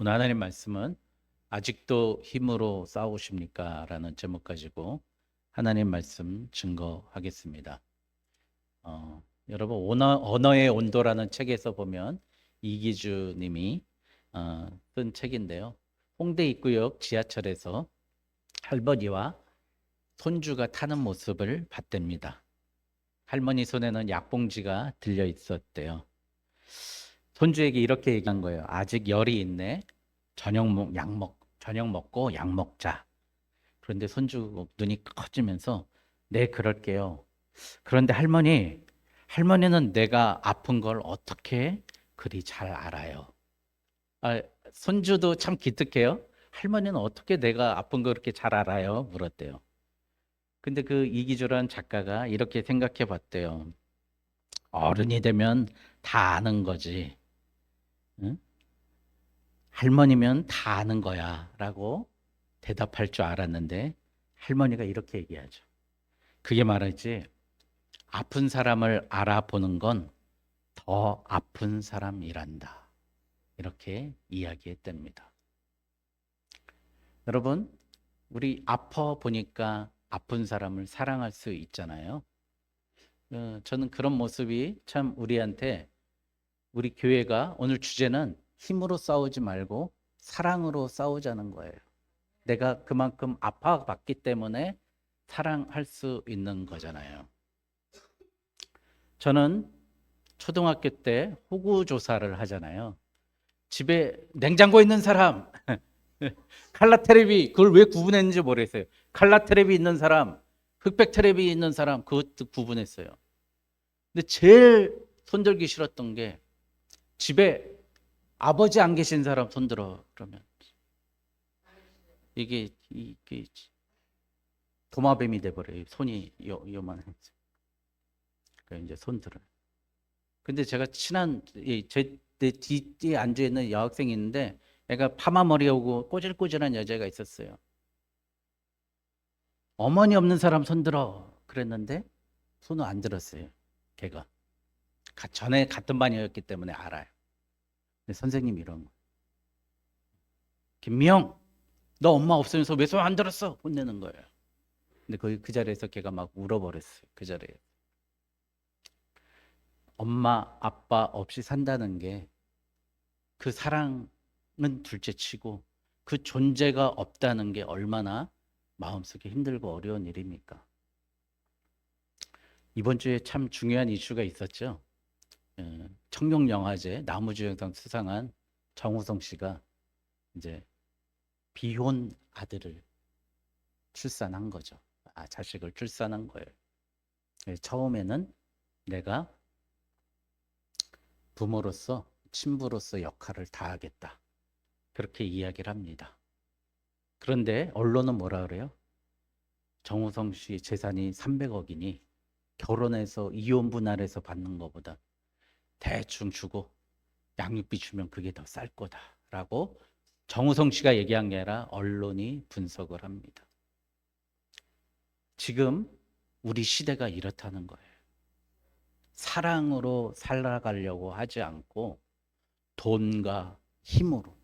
오늘 하나님 말씀은 아직도 힘으로 싸우십니까? 라는 제목 가지고 하나님 말씀 증거하겠습니다. 여러분 언어의 온도라는 책에서 보면 이기주 님이 쓴 책인데요. 홍대 입구역 지하철에서 할머니와 손주가 타는 모습을 봤답니다. 할머니 손에는 약봉지가 들려 있었대요. 손주에게 이렇게 얘기한 거예요. 아직 열이 있네. 저녁 먹고 약 먹자. 그런데 손주 눈이 커지면서 네, 그럴게요. 그런데 할머니는 내가 아픈 걸 어떻게 그리 잘 알아요? 아, 손주도 참 기특해요. 할머니는 어떻게 내가 아픈 걸 그렇게 잘 알아요? 물었대요. 근데 그 이기주란 작가가 이렇게 생각해 봤대요. 어른이 되면 다 아는 거지. 응? 할머니면 다 아는 거야 라고 대답할 줄 알았는데 할머니가 이렇게 얘기하죠. 그게 말이지, 아픈 사람을 알아보는 건 더 아픈 사람이란다. 이렇게 이야기했답니다. 여러분, 우리 아파 보니까 아픈 사람을 사랑할 수 있잖아요. 저는 그런 모습이 참 우리 교회가 오늘 주제는 힘으로 싸우지 말고 사랑으로 싸우자는 거예요. 내가 그만큼 아파봤기 때문에 사랑할 수 있는 거잖아요. 저는 초등학교 때 호구 조사를 하잖아요. 집에 냉장고 있는 사람, 칼라 테레비, 그걸 왜 구분했는지 모르겠어요. 칼라 테레비 있는 사람, 흑백 테레비 있는 사람, 그것도 구분했어요. 근데 제일 손들기 싫었던 게 집에 아버지 안 계신 사람 손들어 그러면 이게 도마뱀이 돼버려요. 손이 요만해서. 그러니까 이제 손들어요. 근데 제가 친한 내 뒤에 앉아 있는 여학생이 있는데 애가 파마 머리하고 꼬질꼬질한 여자가 있었어요. 어머니 없는 사람 손들어 그랬는데 손을 안 들었어요. 걔가 전에 같은 반이었기 때문에 알아요. 근데 선생님이 이런 거, 김미영, 너 엄마 없으면서 왜 손 안 들었어? 혼내는 거예요. 근데 그 자리에서 걔가 막 울어버렸어요. 그 자리에. 엄마 아빠 없이 산다는 게 그 사랑은 둘째치고 그 존재가 없다는 게 얼마나 마음속에 힘들고 어려운 일입니까? 이번 주에 참 중요한 이슈가 있었죠. 청룡영화제 나무주연상 수상한 정우성 씨가 이제 비혼 아들을 출산한 거죠. 자식을 출산한 거예요. 처음에는 내가 부모로서 친부로서 역할을 다하겠다. 그렇게 이야기를 합니다. 그런데 언론은 뭐라 그래요? 정우성 씨 재산이 300억이니 결혼해서 이혼 분할해서 받는 것보다 대충 주고 양육비 주면 그게 더 쌀 거다라고 정우성 씨가 얘기한 게 아니라 언론이 분석을 합니다. 지금 우리 시대가 이렇다는 거예요. 사랑으로 살아가려고 하지 않고 돈과 힘으로.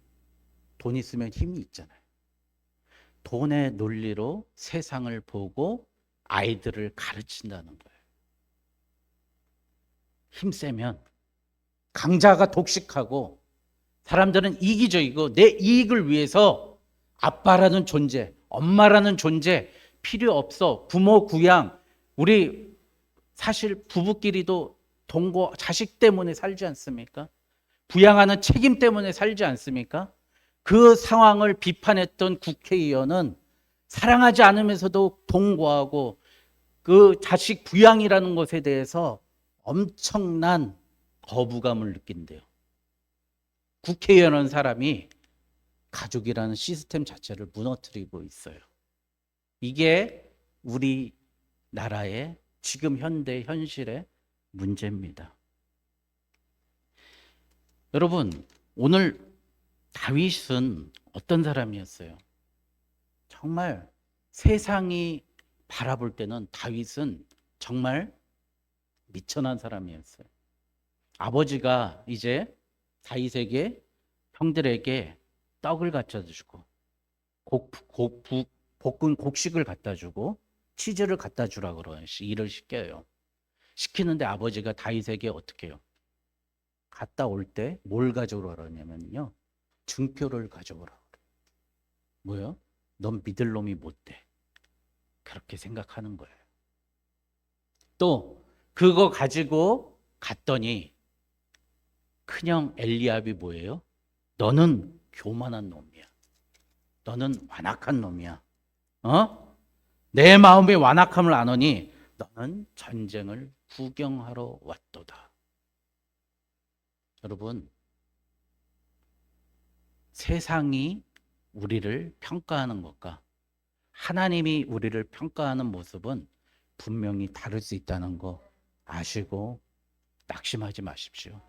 돈 있으면 힘이 있잖아요. 돈의 논리로 세상을 보고 아이들을 가르친다는 거예요. 힘세면 강자가 독식하고 사람들은 이기적이고 내 이익을 위해서 아빠라는 존재, 엄마라는 존재 필요 없어. 부모 구양, 우리 사실 부부끼리도 동거 자식 때문에 살지 않습니까? 부양하는 책임 때문에 살지 않습니까? 그 상황을 비판했던 국회의원은 사랑하지 않으면서도 동거하고 그 자식 부양이라는 것에 대해서 엄청난 거부감을 느낀대요. 국회의원은 사람이 가족이라는 시스템 자체를 무너뜨리고 있어요. 이게 우리나라의 지금 현대 현실의 문제입니다. 여러분, 오늘 다윗은 어떤 사람이었어요? 정말 세상이 바라볼 때는 다윗은 정말 미천한 사람이었어요. 아버지가 이제 다윗에게 형들에게 떡을 갖다 주고 볶은 곡식을 갖다 주고 치즈를 갖다 주라 그러 일을 시켜요. 시키는데 아버지가 다윗에게 어떻게 해요? 갔다 올 때 뭘 가져오라 그러냐면요. 증표를 가져오라 그래. 뭐요? 넌 믿을 놈이 못 돼. 그렇게 생각하는 거예요. 또 그거 가지고 갔더니 큰형 엘리압이 뭐예요? 너는 교만한 놈이야. 너는 완악한 놈이야. 어? 내 마음의 완악함을 아노니 너는 전쟁을 구경하러 왔도다. 여러분, 세상이 우리를 평가하는 것과 하나님이 우리를 평가하는 모습은 분명히 다를 수 있다는 거 아시고 낙심하지 마십시오.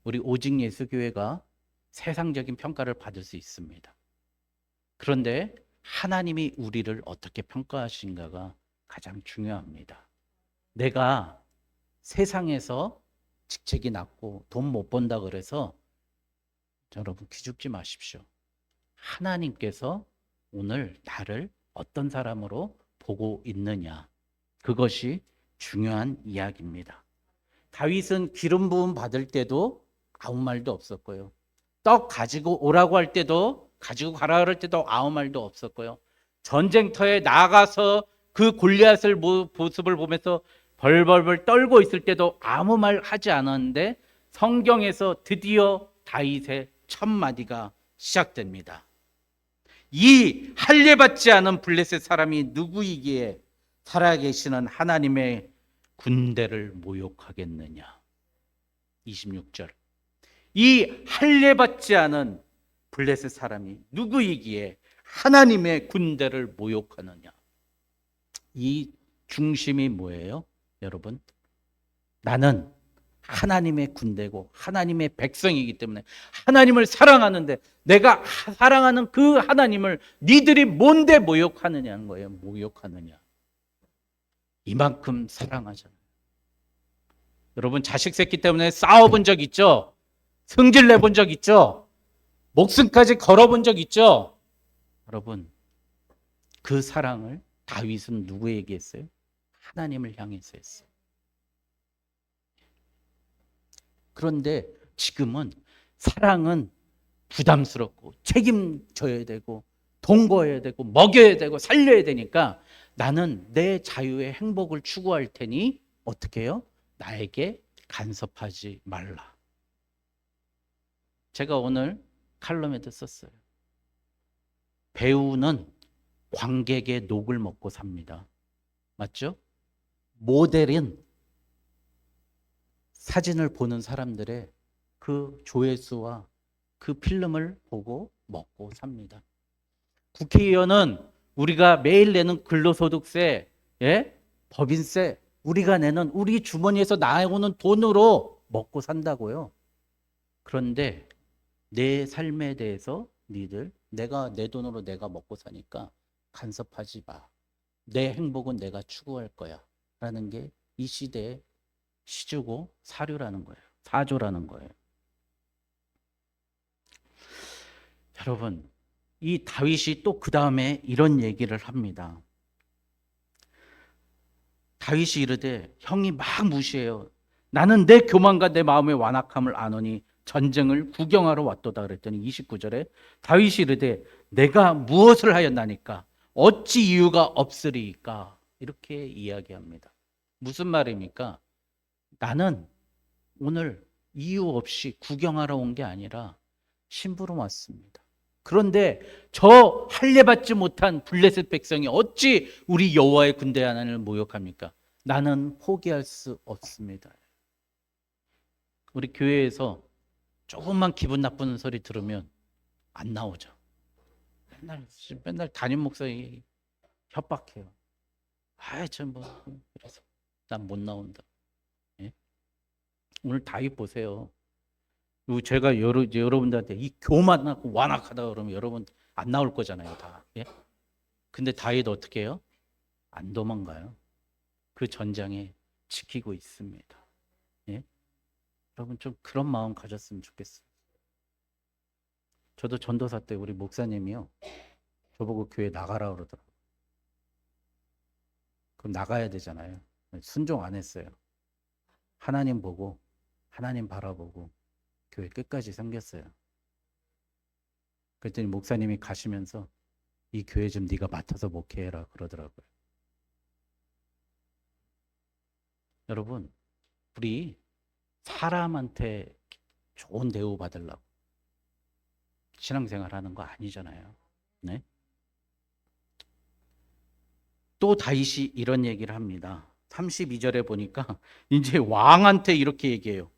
우리 오직 예수교회가 세상적인 평가를 받을 수 있습니다. 그런데 하나님이 우리를 어떻게 평가하신가가 가장 중요합니다. 내가 세상에서 직책이 낮고 돈 못 번다 그래서 여러분 기죽지 마십시오. 하나님께서 오늘 나를 어떤 사람으로 보고 있느냐, 그것이 중요한 이야기입니다. 다윗은 기름 부음 받을 때도 아무 말도 없었고요. 떡 가지고 오라고 할 때도, 가지고 가라 그럴 때도 아무 말도 없었고요. 전쟁터에 나가서 그 골리앗을 모습을 보면서 벌벌벌 떨고 있을 때도 아무 말 하지 않았는데 성경에서 드디어 다윗의 첫 마디가 시작됩니다. 이 할례받지 않은 블레셋 사람이 누구이기에 살아계시는 하나님의 군대를 모욕하겠느냐. 26절. 이 할례받지 않은 블레셋 사람이 누구이기에 하나님의 군대를 모욕하느냐. 이 중심이 뭐예요? 여러분, 나는 하나님의 군대고 하나님의 백성이기 때문에 하나님을 사랑하는데 내가 사랑하는 그 하나님을 니들이 뭔데 모욕하느냐는 거예요. 모욕하느냐. 이만큼 사랑하잖아요. 여러분, 자식 새끼 때문에 싸워본 적 있죠? 승질 내본 적 있죠? 목숨까지 걸어본 적 있죠? 여러분, 그 사랑을 다윗은 누구에게 했어요? 하나님을 향해서 했어요. 그런데 지금은 사랑은 부담스럽고 책임져야 되고 동거해야 되고 먹여야 되고 살려야 되니까 나는 내 자유의 행복을 추구할 테니 어떻게 해요? 나에게 간섭하지 말라. 제가 오늘 칼럼에도 썼어요. 배우는 관객의 녹을 먹고 삽니다. 맞죠? 모델은 사진을 보는 사람들의 그 조회수와 그 필름을 보고 먹고 삽니다. 국회의원은 우리가 매일 내는 근로소득세, 법인세, 우리가 내는 우리 주머니에서 나오는 돈으로 먹고 산다고요. 그런데 내 삶에 대해서 니들 내가 내 돈으로 내가 먹고 사니까 간섭하지 마. 내 행복은 내가 추구할 거야. 라는 게 이 시대의 시주고 사료라는 거예요. 사조라는 거예요. 여러분, 이 다윗이 또 그 다음에 이런 얘기를 합니다. 다윗이 이르되 형이 막 무시해요. 나는 내 교만과 내 마음의 완악함을 아노니 전쟁을 구경하러 왔도다 그랬더니 29절에 다윗이 이르되 내가 무엇을 하였나니까 어찌 이유가 없으리까 이렇게 이야기합니다. 무슨 말입니까? 나는 오늘 이유 없이 구경하러 온 게 아니라 심부름 왔습니다. 그런데 저 할례받지 못한 블레셋 백성이 어찌 우리 여호와의 군대 하나님을 모욕합니까? 나는 포기할 수 없습니다. 우리 교회에서 조금만 기분 나쁜 소리 들으면 안 나오죠. 맨날 담임 목사님 협박해요. 그래서 난 못 나온다. 예? 오늘 다윗 보세요. 제가 여러분들한테 이 교만하고 완악하다 그러면 여러분 안 나올 거잖아요, 다. 예? 근데 다윗 어떻게 해요? 안 도망가요. 그 전장에 지키고 있습니다. 예? 여러분 좀 그런 마음 가졌으면 좋겠어요. 저도 전도사 때 우리 목사님이요, 저보고 교회 나가라 그러더라고요. 그럼 나가야 되잖아요. 순종 안 했어요. 하나님 보고, 하나님 바라보고 교회 끝까지 섬겼어요. 그랬더니 목사님이 가시면서 이 교회 좀 네가 맡아서 목회해라 그러더라고요. 여러분, 우리 사람한테 좋은 대우 받으려고 신앙생활 하는 거 아니잖아요. 네? 또 다윗이 이런 얘기를 합니다. 32절에 보니까 이제 왕한테 이렇게 얘기해요.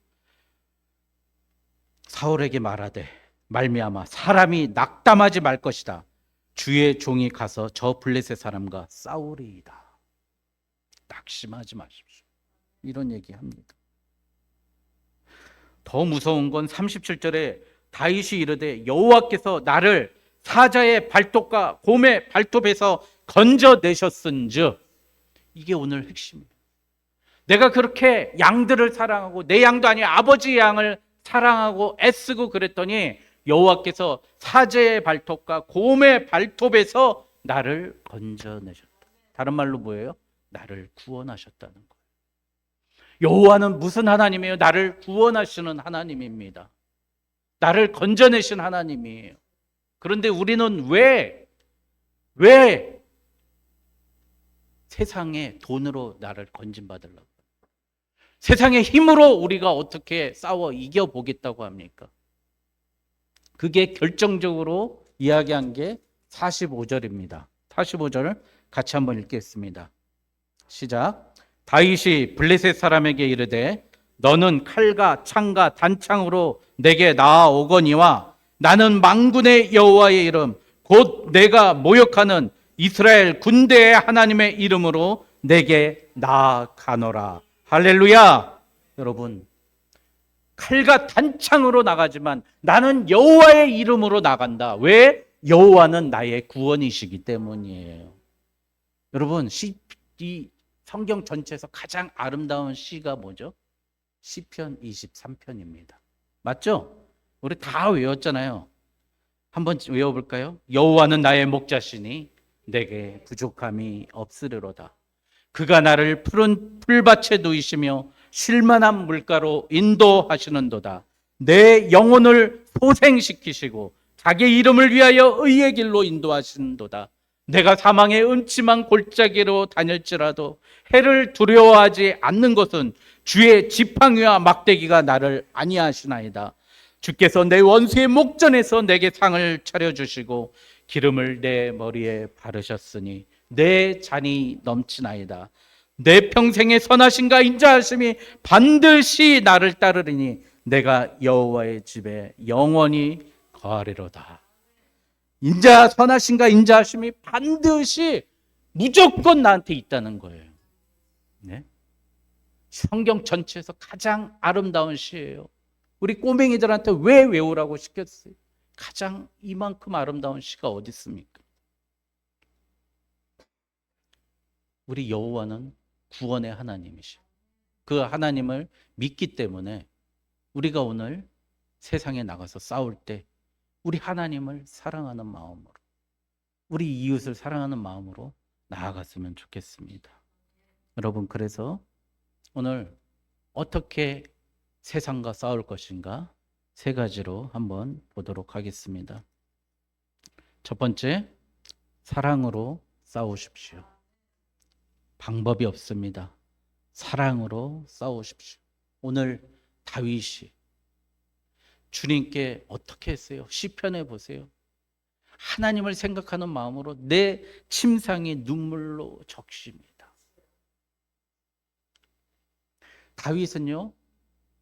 사울에게 말하되 말미암아 사람이 낙담하지 말 것이다. 주의 종이 가서 저 블레셋 사람과 싸우리이다. 낙심하지 마십시오. 이런 얘기합니다. 더 무서운 건 37절에 다윗이 이르되 여호와께서 나를 사자의 발톱과 곰의 발톱에서 건져내셨은즉, 이게 오늘 핵심이에요. 내가 그렇게 양들을 사랑하고 내 양도 아닌 아버지의 양을 사랑하고 애쓰고 그랬더니 여호와께서 사자의 발톱과 곰의 발톱에서 나를 건져내셨다. 다른 말로 뭐예요? 나를 구원하셨다는 거예요. 여호와는 무슨 하나님이에요? 나를 구원하시는 하나님입니다. 나를 건져내신 하나님이에요. 그런데 우리는 왜 세상의 돈으로 나를 건진받으려고, 세상의 힘으로 우리가 어떻게 싸워 이겨보겠다고 합니까? 그게 결정적으로 이야기한 게 45절입니다. 45절 같이 한번 읽겠습니다. 시작. 다윗이 블레셋 사람에게 이르되 너는 칼과 창과 단창으로 내게 나아오거니와 나는 만군의 여호와의 이름 곧 내가 모욕하는 이스라엘 군대의 하나님의 이름으로 내게 나아가노라. 할렐루야. 여러분, 칼과 단창으로 나가지만 나는 여호와의 이름으로 나간다. 왜? 여호와는 나의 구원이시기 때문이에요. 여러분, 이 성경 전체에서 가장 아름다운 시가 뭐죠? 시편 23편입니다. 맞죠? 우리 다 외웠잖아요. 한번 외워볼까요? 여호와는 나의 목자시니 내게 부족함이 없으리로다. 그가 나를 푸른 풀밭에 누이시며 쉴만한 물가로 인도하시는도다. 내 영혼을 소생시키시고 자기 이름을 위하여 의의 길로 인도하시는도다. 내가 사망의 음침한 골짜기로 다닐지라도 해를 두려워하지 않는 것은 주의 지팡이와 막대기가 나를 안위하시나이다. 주께서 내 원수의 목전에서 내게 상을 차려주시고 기름을 내 머리에 바르셨으니 내 잔이 넘치나이다. 내 평생의 선하심과 인자하심이 반드시 나를 따르리니 내가 여호와의 집에 영원히 거하리로다. 선하심과 인자하심이 반드시 무조건 나한테 있다는 거예요. 네? 성경 전체에서 가장 아름다운 시예요. 우리 꼬맹이들한테 왜 외우라고 시켰어요? 가장 이만큼 아름다운 시가 어디 있습니까? 우리 여호와는 구원의 하나님이시오. 그 하나님을 믿기 때문에 우리가 오늘 세상에 나가서 싸울 때 우리 하나님을 사랑하는 마음으로, 우리 이웃을 사랑하는 마음으로 나아갔으면 좋겠습니다. 여러분, 그래서 오늘 어떻게 세상과 싸울 것인가 세 가지로 한번 보도록 하겠습니다. 첫 번째, 사랑으로 싸우십시오. 방법이 없습니다. 사랑으로 싸우십시오. 오늘 다윗이 주님께 어떻게 했어요? 시편에 보세요. 하나님을 생각하는 마음으로 내 침상이 눈물로 적십니다. 다윗은요,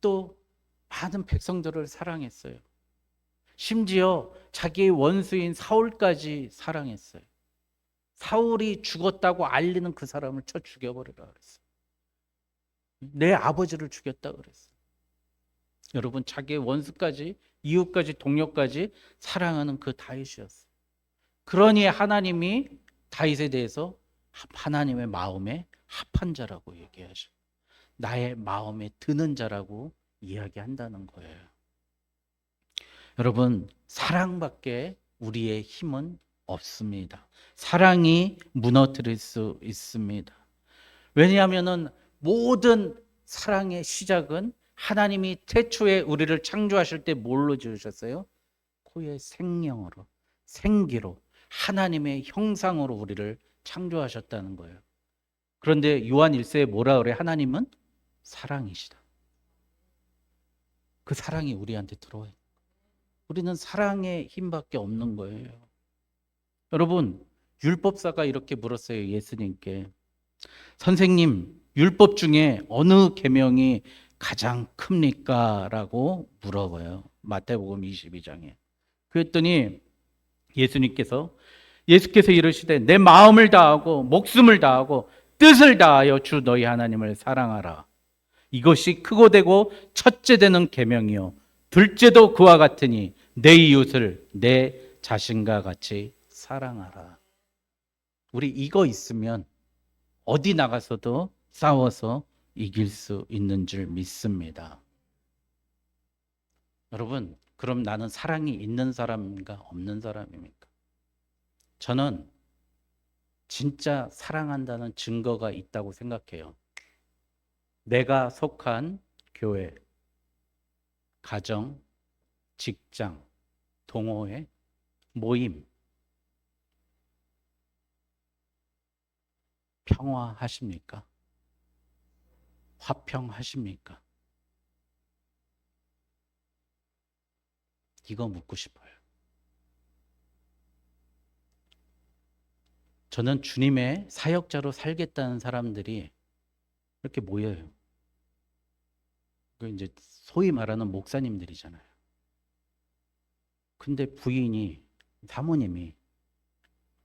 또 많은 백성들을 사랑했어요. 심지어 자기의 원수인 사울까지 사랑했어요. 사울이 죽었다고 알리는 그 사람을 쳐 죽여버리라 그랬어요. 내 아버지를 죽였다 그랬어요. 여러분, 자기의 원수까지, 이웃까지, 동료까지 사랑하는 그 다윗이었어요. 그러니 하나님이 다윗에 대해서 하나님의 마음에 합한 자라고 얘기하죠. 나의 마음에 드는 자라고 이야기한다는 거예요. 여러분, 사랑밖에 우리의 힘은 없습니다. 사랑이 무너뜨릴 수 있습니다. 왜냐하면은 모든 사랑의 시작은 하나님이 태초에 우리를 창조하실 때 뭘로 지으셨어요? 그의 생명으로, 생기로, 하나님의 형상으로 우리를 창조하셨다는 거예요. 그런데 요한 1세에 뭐라 그래? 하나님은 사랑이시다. 그 사랑이 우리한테 들어와요. 우리는 사랑의 힘밖에 없는 거예요. 여러분, 율법사가 이렇게 물었어요. 예수님께. 선생님, 율법 중에 어느 계명이 가장 큽니까? 라고 물어봐요. 마태복음 22장에. 그랬더니 예수께서 이르시되 내 마음을 다하고 목숨을 다하고 뜻을 다하여 주 너희 하나님을 사랑하라. 이것이 크고 되고 첫째 되는 계명이요 둘째도 그와 같으니 내 이웃을 내 자신과 같이 사랑하라. 우리 이거 있으면 어디 나가서도 싸워서 이길 수 있는 줄 믿습니다. 여러분, 그럼 나는 사랑이 있는 사람인가 없는 사람입니까? 저는 진짜 사랑한다는 증거가 있다고 생각해요. 내가 속한 교회, 가정, 직장, 동호회, 모임, 평화하십니까? 화평하십니까? 이거 묻고 싶어요. 저는 주님의 사역자로 살겠다는 사람들이 이렇게 모여요. 그 이제 소위 말하는 목사님들이잖아요. 근데 부인이, 사모님이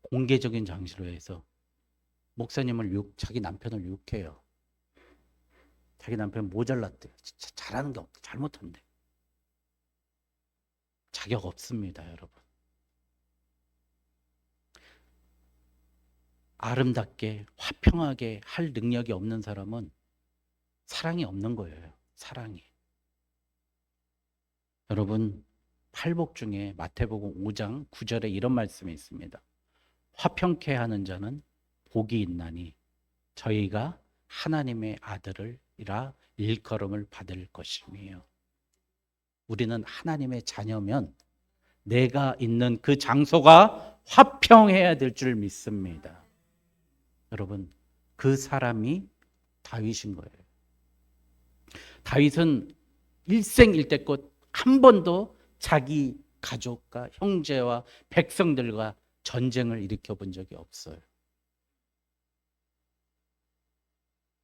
공개적인 장소로 해서 목사님을 자기 남편을 욕해요. 자기 남편 모자랐대. 진짜 잘하는 게 없대. 잘못한대. 자격 없습니다, 여러분. 아름답게 화평하게 할 능력이 없는 사람은 사랑이 없는 거예요. 사랑이. 여러분, 팔복 중에 마태복음 5장 9절에 이런 말씀이 있습니다. 화평케 하는 자는 복이 있나니 저희가 하나님의 아들이라 일컬음을 받을 것이며, 우리는 하나님의 자녀면 내가 있는 그 장소가 화평해야 될 줄 믿습니다. 여러분, 그 사람이 다윗인 거예요. 다윗은 일생일대껏 한 번도 자기 가족과 형제와 백성들과 전쟁을 일으켜 본 적이 없어요.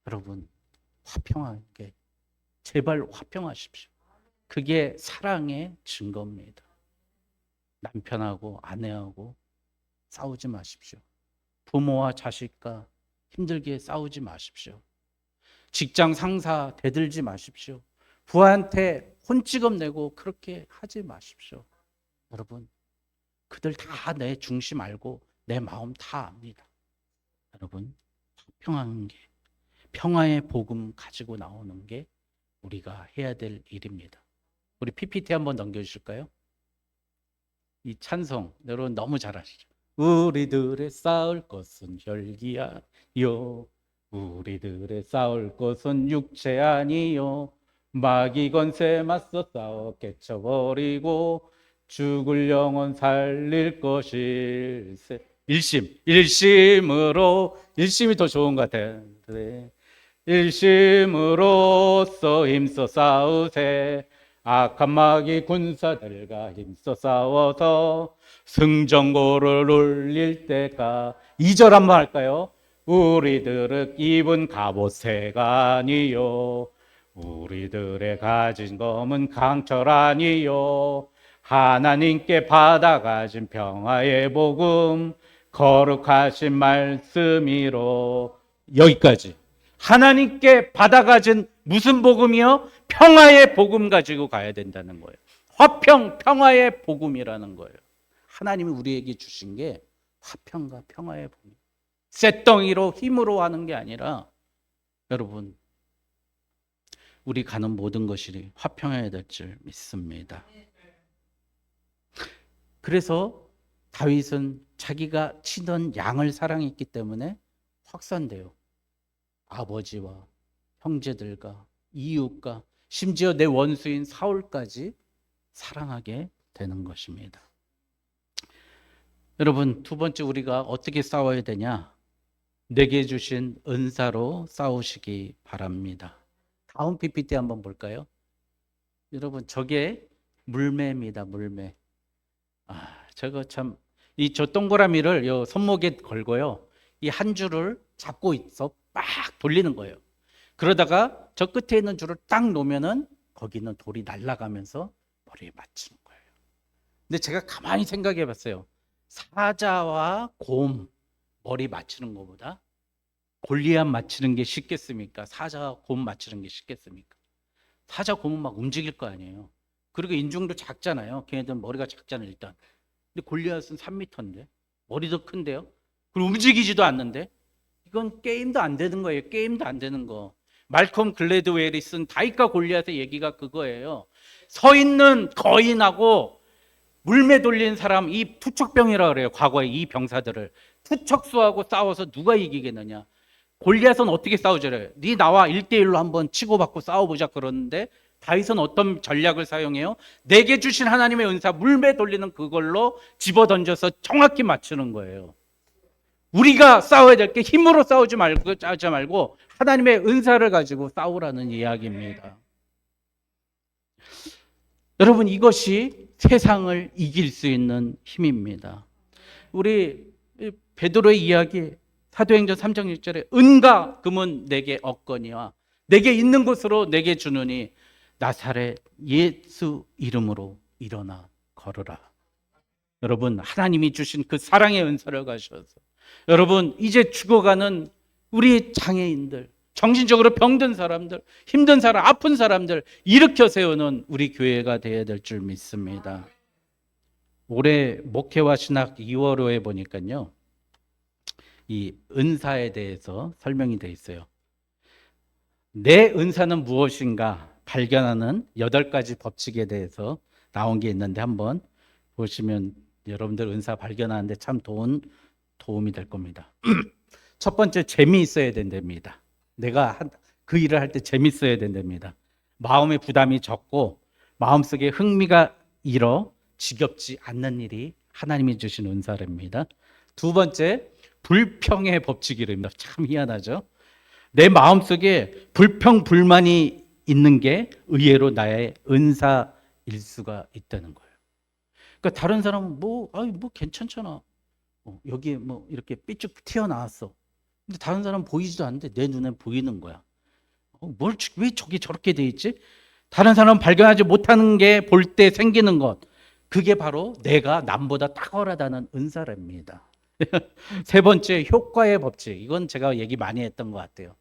여러분, 화평하게, 제발 화평하십시오. 그게 사랑의 증거입니다. 남편하고 아내하고 싸우지 마십시오. 부모와 자식과 힘들게 싸우지 마십시오. 직장 상사 대들지 마십시오. 부하한테 혼찌검 내고 그렇게 하지 마십시오. 여러분, 그들 다 내 중심 알고 내 마음 다 압니다. 여러분, 평화한 게, 평화의 복음 가지고 나오는 게 우리가 해야 될 일입니다. 우리 PPT 한번 넘겨주실까요? 이 찬송 여러분 너무 잘 아시죠? 우리들의 싸울 것은 혈기야 요, 우리들의 싸울 것은 육체 아니요, 마귀 권세 맞서 싸워 깨쳐버리고 죽을 영혼 살릴 것일세. 일심으로, 일심이 더 좋은 것 같아요. 일심으로써 힘써 싸우세. 악한 마귀 군사들과 힘써 싸워서 승전고를 울릴 때가. 2절 한번 할까요? 우리들은 입은 갑옷새가 아니요, 우리들의 가진 검은 강철 아니요, 하나님께 받아가진 평화의 복음 거룩하신 말씀이로. 여기까지. 하나님께 받아가진 무슨 복음이요? 평화의 복음 가지고 가야 된다는 거예요. 화평, 평화의 복음이라는 거예요. 하나님이 우리에게 주신 게 화평과 평화의 복음. 쇳덩이로 힘으로 하는 게 아니라, 여러분, 우리 가는 모든 것이 화평해야 될 줄 믿습니다. 그래서 다윗은 자기가 치던 양을 사랑했기 때문에 확산돼요. 아버지와 형제들과 이웃과 심지어 내 원수인 사울까지 사랑하게 되는 것입니다. 여러분, 두 번째 우리가 어떻게 싸워야 되냐? 내게 주신 은사로 싸우시기 바랍니다. 다음 PPT 한번 볼까요? 여러분, 저게 물매입니다. 물매. 저거 참, 저 동그라미를 요 손목에 걸고요. 이 한 줄을 잡고 있어 막 돌리는 거예요. 그러다가 저 끝에 있는 줄을 딱 놓으면은 거기는 돌이 날아가면서 머리에 맞추는 거예요. 근데 제가 가만히 생각해 봤어요. 사자와 곰 머리 맞추는 것보다 골리앗 맞추는 게 쉽겠습니까? 사자와 곰 맞추는 게 쉽겠습니까? 사자, 곰은 막 움직일 거 아니에요. 그리고 인중도 작잖아요. 걔네들은 머리가 작잖아요, 일단. 근데 골리앗은 3m인데 머리도 큰데요. 그리고 움직이지도 않는데 이건 게임도 안 되는 거예요. 게임도 안 되는 거. 말콤 글래드웰이 쓴 다윗과 골리앗의 얘기가 그거예요. 서 있는 거인하고 물매 돌린 사람, 이 투척병이라 그래요. 과거에 이 병사들을 투척수하고 싸워서 누가 이기겠느냐. 골리앗은 어떻게 싸우잖아요. 네 나와 1대1로 한번 치고받고 싸워보자 그러는데 다윗은 어떤 전략을 사용해요? 내게 주신 하나님의 은사 물매 돌리는 그걸로 집어던져서 정확히 맞추는 거예요. 우리가 싸워야 될 게 힘으로 싸우지 말고 하나님의 은사를 가지고 싸우라는 이야기입니다. 여러분, 이것이 세상을 이길 수 있는 힘입니다. 우리 베드로의 이야기 사도행전 3장 6절에 은과 금은 내게 없거니와 내게 있는 곳으로 내게 주느니 나사렛 예수 이름으로 일어나 걸으라. 여러분, 하나님이 주신 그 사랑의 은사를 가셔서 여러분, 이제 죽어가는 우리 장애인들, 정신적으로 병든 사람들, 힘든 사람, 아픈 사람들 일으켜 세우는 우리 교회가 되어야 될 줄 믿습니다. 올해 목회와 신학 2월호에 보니까요, 이 은사에 대해서 설명이 되어 있어요. 내 은사는 무엇인가 발견하는 8가지 법칙에 대해서 나온 게 있는데 한번 보시면 여러분들 은사 발견하는데 참 도움이 될 겁니다. 첫 번째, 재미있어야 된답니다. 내가 그 일을 할 때 재미있어야 된답니다. 마음의 부담이 적고 마음속에 흥미가 일어 지겹지 않는 일이 하나님이 주신 은사랍니다. 두 번째, 불평의 법칙이랍니다. 참 희한하죠. 내 마음속에 불평, 불만이 있는 게 의외로 나의 은사일 수가 있다는 거예요. 그러니까 다른 사람은 뭐 괜찮잖아. 여기에 뭐 이렇게 삐쭉 튀어나왔어. 근데 다른 사람은 보이지도 않는데 내 눈에 보이는 거야. 왜 저게 저렇게 돼 있지? 다른 사람은 발견하지 못하는 게 볼 때 생기는 것. 그게 바로 내가 남보다 탁월하다는 은사랍니다. 세 번째, 효과의 법칙. 이건 제가 얘기 많이 했던 것 같아요.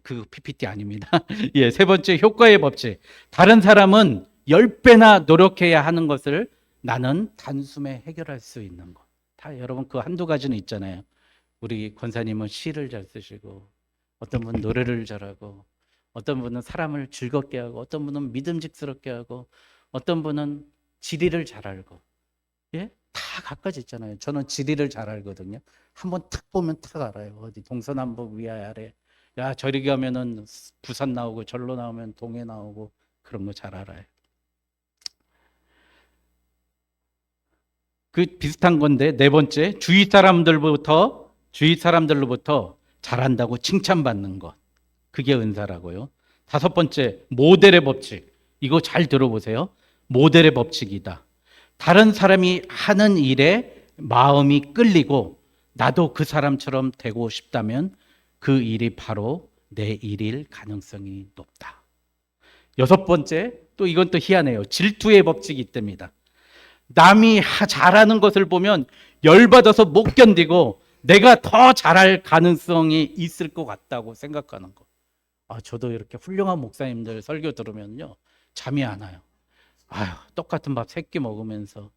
그 PPT 아닙니다. 예, 세 번째, 효과의 법칙. 다른 사람은 10배나 노력해야 하는 것을 나는 단숨에 해결할 수 있는 것. 다 여러분 그 한두 가지는 있잖아요. 우리 권사님은 시를 잘 쓰시고, 어떤 분은 노래를 잘하고, 어떤 분은 사람을 즐겁게 하고, 어떤 분은 믿음직스럽게 하고, 어떤 분은 지리를 잘 알고, 예? 다 각가지 있잖아요. 저는 지리를 잘 알거든요. 한번 탁 보면 탁 알아요. 어디 동서남북 위아래 아래. 야, 저리 가면은 부산 나오고, 절로 나오면 동해 나오고, 그런 거 잘 알아요. 그 비슷한 건데, 네 번째, 주위 사람들로부터 잘한다고 칭찬받는 것. 그게 은사라고요. 다섯 번째, 모델의 법칙. 이거 잘 들어보세요. 모델의 법칙이다. 다른 사람이 하는 일에 마음이 끌리고 나도 그 사람처럼 되고 싶다면 그 일이 바로 내 일일 가능성이 높다. 여섯 번째, 또 이건 또 희한해요. 질투의 법칙이 있답니다. 남이 잘하는 것을 보면 열받아서 못 견디고 내가 더 잘할 가능성이 있을 것 같다고 생각하는 거. 저도 이렇게 훌륭한 목사님들 설교 들으면요, 잠이 안 와요. 똑같은 밥 3끼 먹으면서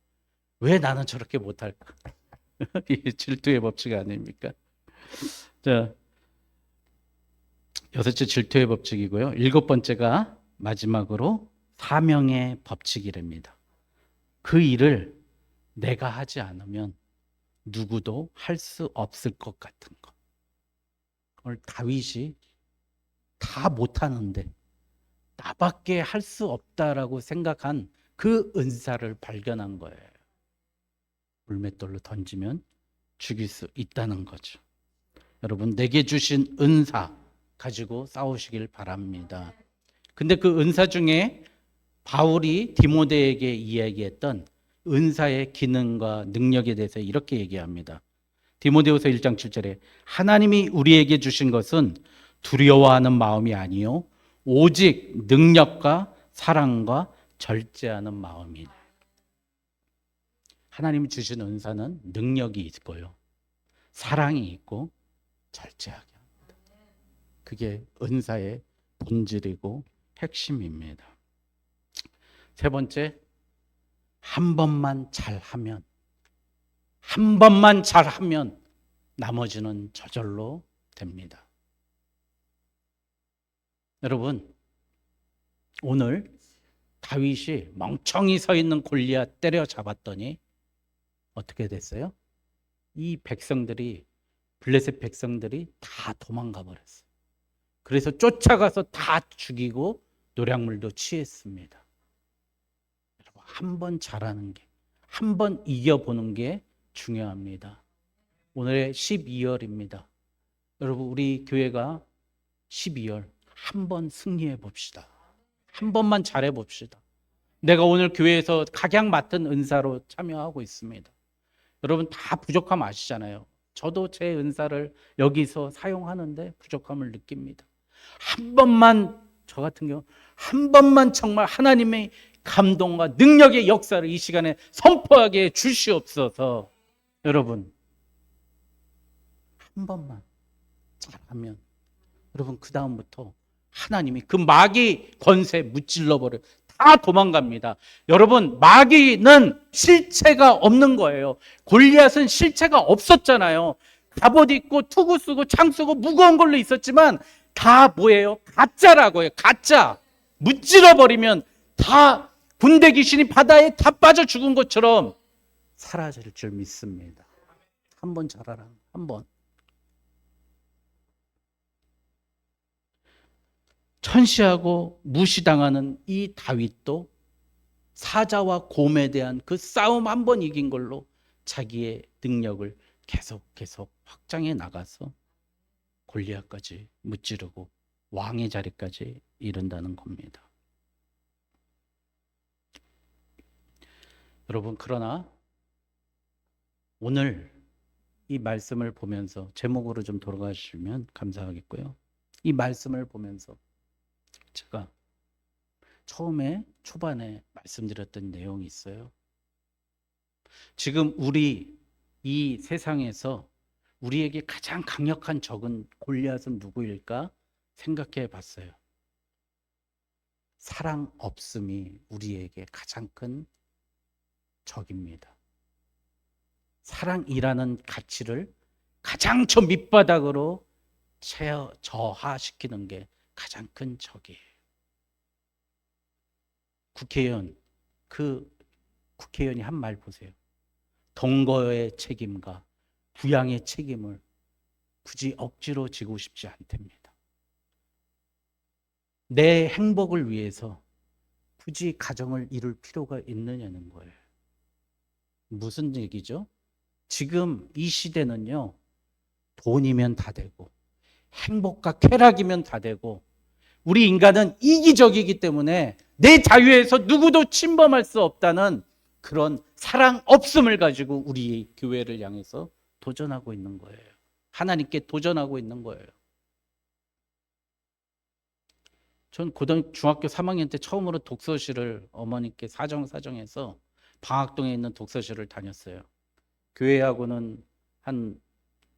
왜 나는 저렇게 못할까? 이게 질투의 법칙 아닙니까? 자, 여섯째 질투의 법칙이고요. 일곱 번째가 마지막으로 사명의 법칙이랍니다. 그 일을 내가 하지 않으면 누구도 할 수 없을 것 같은 것. 그걸 다윗이 다 못하는데 나밖에 할 수 없다라고 생각한 그 은사를 발견한 거예요. 물맷돌로 던지면 죽일 수 있다는 거죠. 여러분, 내게 주신 은사 가지고 싸우시길 바랍니다. 근데 그 은사 중에 바울이 디모데에게 이야기했던 은사의 기능과 능력에 대해서 이렇게 얘기합니다. 디모데후서 1장 7절에 하나님이 우리에게 주신 것은 두려워하는 마음이 아니요 오직 능력과 사랑과 절제하는 마음이다. 하나님이 주신 은사는 능력이 있고요, 사랑이 있고 절제하게 합니다. 그게 은사의 본질이고 핵심입니다. 세 번째, 한 번만 잘하면 나머지는 저절로 됩니다. 여러분, 오늘 다윗이 멍청이 서 있는 골리앗 때려잡았더니 어떻게 됐어요? 이 백성들이, 블레셋 백성들이 다 도망가 버렸어요. 그래서 쫓아가서 다 죽이고 노략물도 취했습니다. 여러분, 한 번 잘하는 게, 한 번 이겨보는 게 중요합니다. 오늘의 12월입니다. 여러분, 우리 교회가 12월 한 번 승리해 봅시다. 한 번만 잘해 봅시다. 내가 오늘 교회에서 각양 맡은 은사로 참여하고 있습니다. 여러분, 다 부족함 아시잖아요. 저도 제 은사를 여기서 사용하는데 부족함을 느낍니다. 한 번만, 저 같은 경우 한 번만 정말 하나님의 감동과 능력의 역사를 이 시간에 선포하게 주시옵소서. 여러분, 한 번만 잘하면 여러분, 그 다음부터 하나님이 그 마귀 권세 무찔러버려 다 도망갑니다. 여러분, 마귀는 실체가 없는 거예요. 골리앗은 실체가 없었잖아요. 갑옷 입고 투구 쓰고 창 쓰고 무거운 걸로 있었지만 다 뭐예요? 가짜라고요. 가짜. 무찔러버리면 다 군대 귀신이 바다에 다 빠져 죽은 것처럼 사라질 줄 믿습니다. 한 번 잘하라. 한 번. 천시하고 무시당하는 이 다윗도 사자와 곰에 대한 그 싸움 한 번 이긴 걸로 자기의 능력을 계속 확장해 나가서 골리앗까지 무찌르고 왕의 자리까지 이른다는 겁니다. 여러분, 그러나 오늘 이 말씀을 보면서 제목으로 좀 돌아가 주시면 감사하겠고요. 이 말씀을 보면서 제가 처음에 초반에 말씀드렸던 내용이 있어요. 지금 우리 이 세상에서 우리에게 가장 강력한 적은 골리앗은 누구일까 생각해 봤어요. 사랑 없음이 우리에게 가장 큰 적입니다. 사랑이라는 가치를 가장 저 밑바닥으로 저하시키는 게 가장 큰 적이에요. 국회의원이 한 말 보세요. 동거의 책임과 부양의 책임을 굳이 억지로 지고 싶지 않답니다. 내 행복을 위해서 굳이 가정을 이룰 필요가 있느냐는 거예요. 무슨 얘기죠? 지금 이 시대는요, 돈이면 다 되고 행복과 쾌락이면 다 되고, 우리 인간은 이기적이기 때문에 내 자유에서 누구도 침범할 수 없다는 그런 사랑 없음을 가지고 우리 교회를 향해서 도전하고 있는 거예요. 하나님께 도전하고 있는 거예요. 전 중학교 3학년 때 처음으로 독서실을 어머니께 사정해서 방학동에 있는 독서실을 다녔어요. 교회하고는 한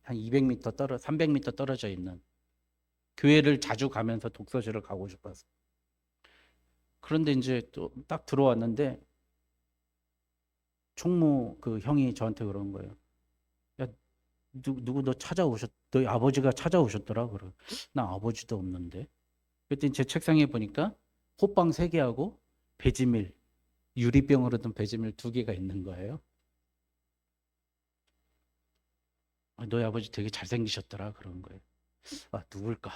200m 300m 떨어져 있는, 교회를 자주 가면서 독서실을 가고 싶어서. 그런데 이제 또 딱 들어왔는데 총무 그 형이 저한테 그런 거예요. 야, 누구 너희 아버지가 찾아오셨더라. 그래. 나 아버지도 없는데. 그랬더니 제 책상에 보니까 호빵 3개하고 배지밀, 유리병으로 든 배지밀 2개가 있는 거예요. 너희 아버지 되게 잘생기셨더라 그런 거예요. 누굴까?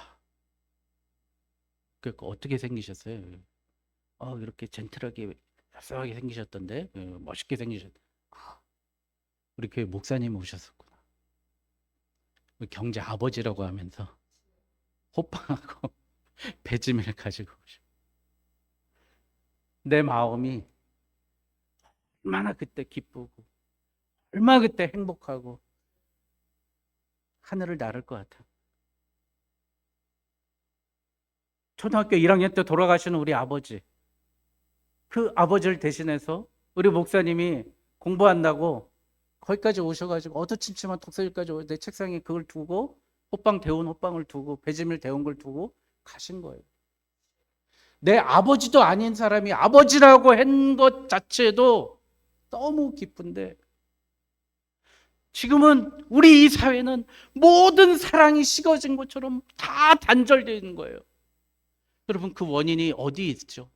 그러니까 어떻게 생기셨어요? 이렇게 젠틀하게 얍삽하게 생기셨던데 멋있게 생기셨. 아, 우리 교회 목사님 오셨었구나. 우리 경제 아버지라고 하면서 호빵하고 배지밀 가지고 오셔. 내 마음이 얼마나 그때 기쁘고 얼마나 그때 행복하고 하늘을 나를 것 같아. 초등학교 1학년 때 돌아가시는 우리 아버지, 그 아버지를 대신해서 우리 목사님이 공부한다고 거기까지 오셔가지고 어두침침한 독서실까지 내 책상에 그걸 두고 호빵 데운 호빵을 두고 배지밀 데운 걸 두고 가신 거예요. 내 아버지도 아닌 사람이 아버지라고 한 것 자체도 너무 기쁜데, 지금은 우리 이 사회는 모든 사랑이 식어진 것처럼 다 단절되어 있는 거예요. 여러분, 그 원인이 어디에 있죠?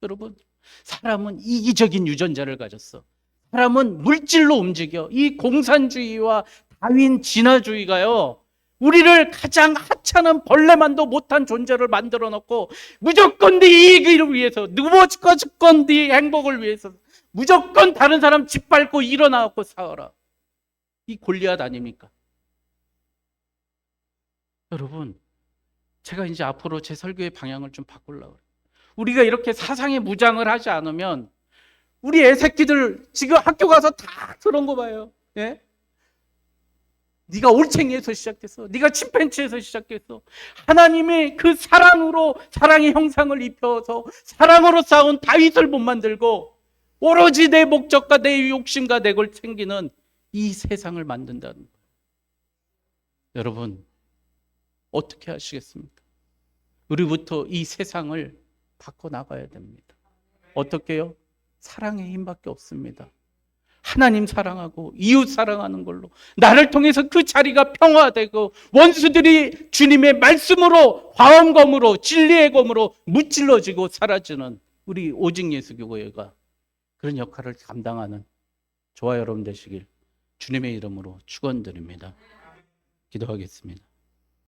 여러분, 사람은 이기적인 유전자를 가졌어. 사람은 물질로 움직여. 이 공산주의와 다윈 진화주의가요, 우리를 가장 하찮은 벌레만도 못한 존재를 만들어 놓고 무조건 네 이익을 위해서, 무조건 네 행복을 위해서 무조건 다른 사람 짓밟고 일어나고 싸워라. 이 골리앗 아닙니까? 여러분, 제가 이제 앞으로 제 설교의 방향을 좀 바꾸려고 그래요. 우리가 이렇게 사상의 무장을 하지 않으면 우리 애새끼들 지금 학교 가서 다 그런 거 봐요. 예? 네가 올챙이에서 시작했어. 네가 침팬지에서 시작했어. 하나님이 그 사랑으로 사랑의 형상을 입혀서 사랑으로 싸운 다윗을 못 만들고 오로지 내 목적과 내 욕심과 내 걸 챙기는 이 세상을 만든다는 거예요. 여러분, 어떻게 하시겠습니까? 우리부터 이 세상을 바꿔나가야 됩니다. 어떻게요? 사랑의 힘밖에 없습니다. 하나님 사랑하고 이웃 사랑하는 걸로 나를 통해서 그 자리가 평화되고 원수들이 주님의 말씀으로 화엄검으로 진리의 검으로 무찔러지고 사라지는 우리 오직 예수 교회가 그런 역할을 감당하는 저와 여러분 되시길 주님의 이름으로 축원드립니다. 기도하겠습니다.